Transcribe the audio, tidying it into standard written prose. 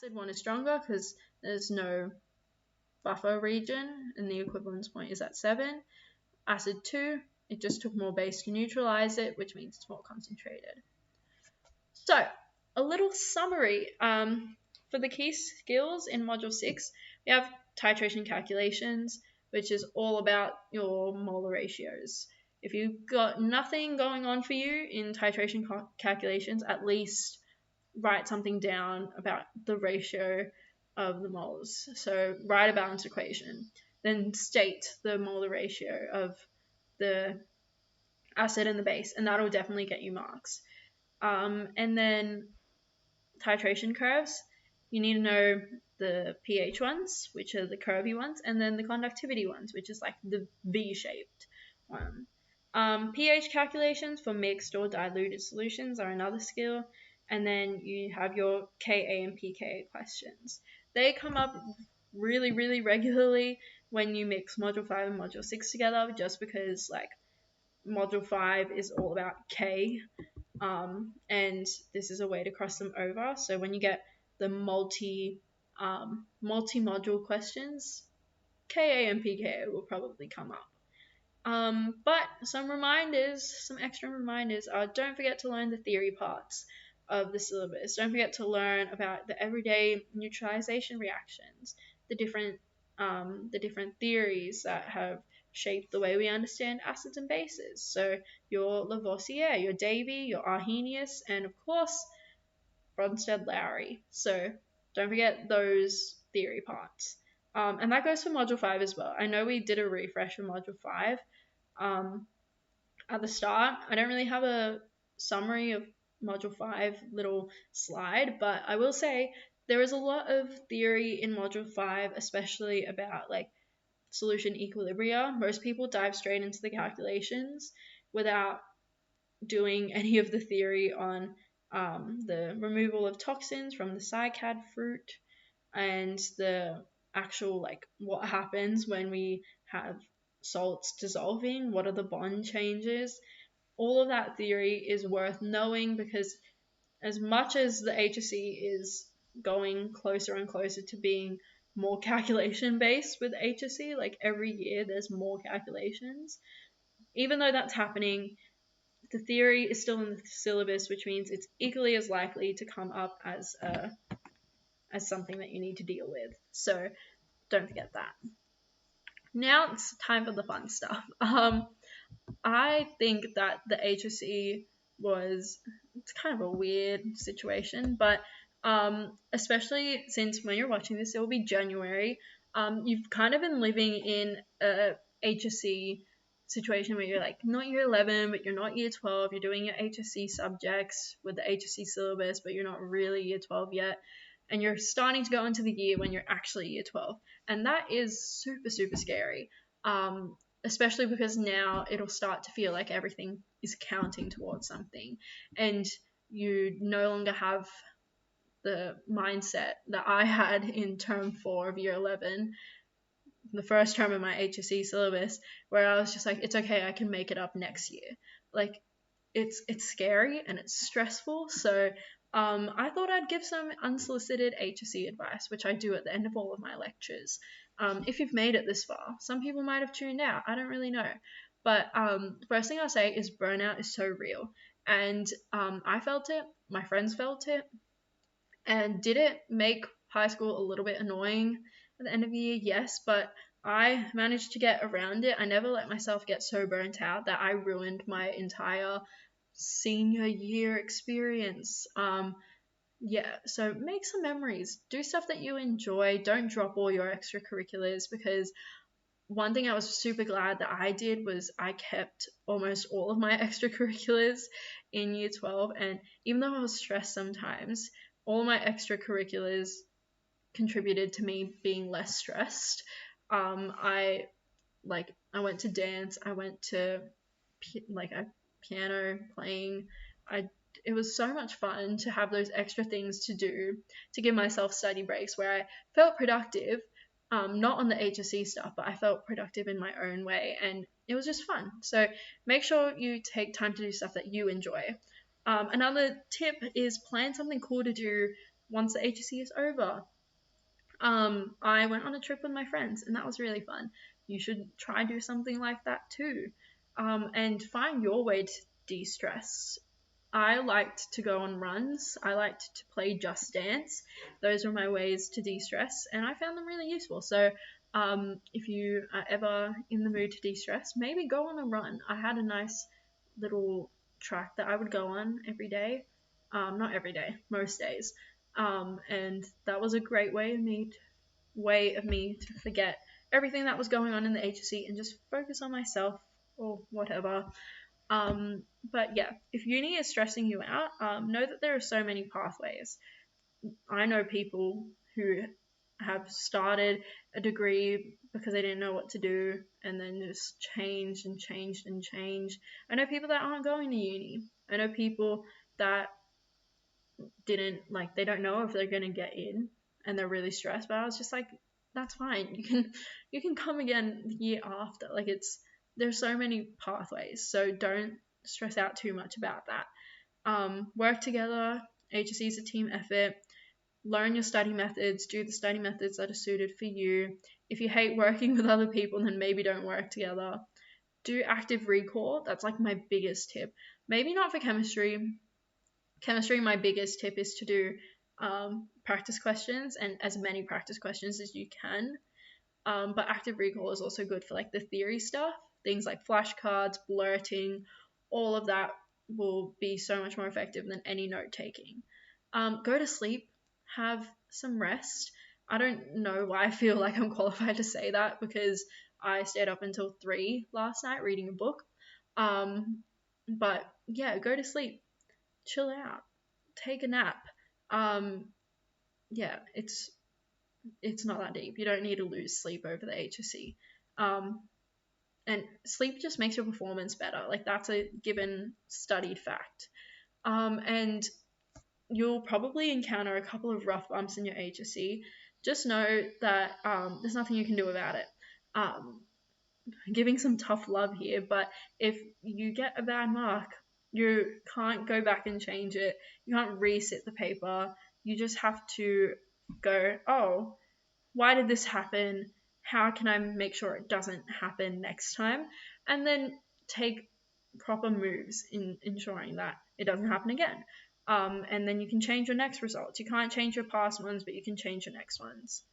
acid one is stronger because there's no buffer region and the equivalence point is at 7. Acid 2, it just took more base to neutralize it, which means it's more concentrated. So, a little summary. For the key skills in Module 6, we have titration calculations, which is all about your molar ratios. If you've got nothing going on for you in titration calculations, at least write something down about the ratio of the moles. So write a balanced equation. Then state the molar ratio of the acid and the base, and that'll definitely get you marks. And then titration curves. You need to know the pH ones, which are the curvy ones, and then the conductivity ones, which is like the V-shaped one. pH calculations for mixed or diluted solutions are another skill. And then you have your Ka and pK questions. They come up really, really regularly when you mix Module 5 and Module 6 together, just because like Module 5 is all about K, and this is a way to cross them over. So when you get the multi-module questions, Ka and pK will probably come up. But some extra reminders are, don't forget to learn the theory parts of the syllabus. Don't forget to learn about the everyday neutralization reactions, the different theories that have shaped the way we understand acids and bases. So your Lavoisier, your Davy, your Arrhenius, and of course Bronsted-Lowry. So don't forget those theory parts. And that goes for Module 5 as well. I know we did a refresh for Module 5 at the start. I don't really have a summary of Module 5 little slide, but I will say there is a lot of theory in Module 5, especially about like solution equilibria. Most people dive straight into the calculations without doing any of the theory on the removal of toxins from the cycad fruit and the actual like what happens when we have salts dissolving, what are the bond changes. All of that theory is worth knowing, because as much as the HSC is going closer and closer to being more calculation based with HSC, like every year there's more calculations, even though that's happening, the theory is still in the syllabus, which means it's equally as likely to come up as something that you need to deal with. So don't forget that. Now it's time for the fun stuff. I think that the HSC it's kind of a weird situation, but especially since when you're watching this, it will be January. You've kind of been living in a HSC situation where you're like not year 11, but you're not year 12. You're doing your HSC subjects with the HSC syllabus, but you're not really year 12 yet. And you're starting to go into the year when you're actually year 12. And that is super, super scary. Especially because now it'll start to feel like everything is counting towards something. And you no longer have the mindset that I had in term 4 of year 11, the first term of my HSC syllabus, where I was just like, it's okay, I can make it up next year. Like, it's scary and it's stressful. So I thought I'd give some unsolicited HSC advice, which I do at the end of all of my lectures. If you've made it this far, some people might have tuned out. I don't really know. But first thing I'll say is burnout is so real. And I felt it. My friends felt it. And did it make high school a little bit annoying at the end of the year? Yes, but I managed to get around it. I never let myself get so burnt out that I ruined my entire senior year experience. So make some memories. Do stuff that you enjoy. Don't drop all your extracurriculars, because one thing I was super glad that I did was I kept almost all of my extracurriculars in year 12. And even though I was stressed sometimes, all my extracurriculars contributed to me being less stressed. I went to dance. I went to piano playing. It was so much fun to have those extra things to do, to give myself study breaks where I felt productive, not on the HSC stuff, but I felt productive in my own way, and it was just fun. So make sure you take time to do stuff that you enjoy. Another tip is plan something cool to do once the HSC is over, I went on a trip with my friends, and that was really fun. You should try do something like that too, and find your way to de-stress. I liked to go on runs. I liked to play Just Dance. Those were my ways to de-stress, and I found them really useful. So, if you are ever in the mood to de-stress, maybe go on a run. I had a nice little track that I would go on every day. Not every day, most days. And that was a great way of me to forget everything that was going on in the HSC and just focus on myself or whatever. But yeah, if uni is stressing you out, know that there are so many pathways. I know people who have started a degree because they didn't know what to do and then just changed and changed and changed. I know people that aren't going to uni. I know people that didn't like they don't know if they're gonna get in and they're really stressed. But I was just like, that's fine. You can come again the year after. Like there's so many pathways, so don't stress out too much about that. Work together. HSC is a team effort. Learn your study methods. Do the study methods that are suited for you. If you hate working with other people, then maybe don't work together. Do active recall. That's like my biggest tip. Maybe not for chemistry. My biggest tip is to do practice questions and as many practice questions as you can. But active recall is also good for like the theory stuff, things like flashcards, blurting, all of that will be so much more effective than any note taking. Go to sleep, have some rest. I don't know why I feel like I'm qualified to say that because I stayed up until 3 last night reading a book. But yeah, go to sleep, chill out, take a nap. Yeah, it's not that deep. You don't need to lose sleep over the HSC. And sleep just makes your performance better. Like that's a given studied fact. And you'll probably encounter a couple of rough bumps in your HSC. Just know that there's nothing you can do about it. Giving some tough love here, but if you get a bad mark, you can't go back and change it. You can't resit the paper. You just have to go, oh, why did this happen? How can I make sure it doesn't happen next time? And then take proper moves in ensuring that it doesn't happen again. And then you can change your next results. You can't change your past ones, but you can change your next ones.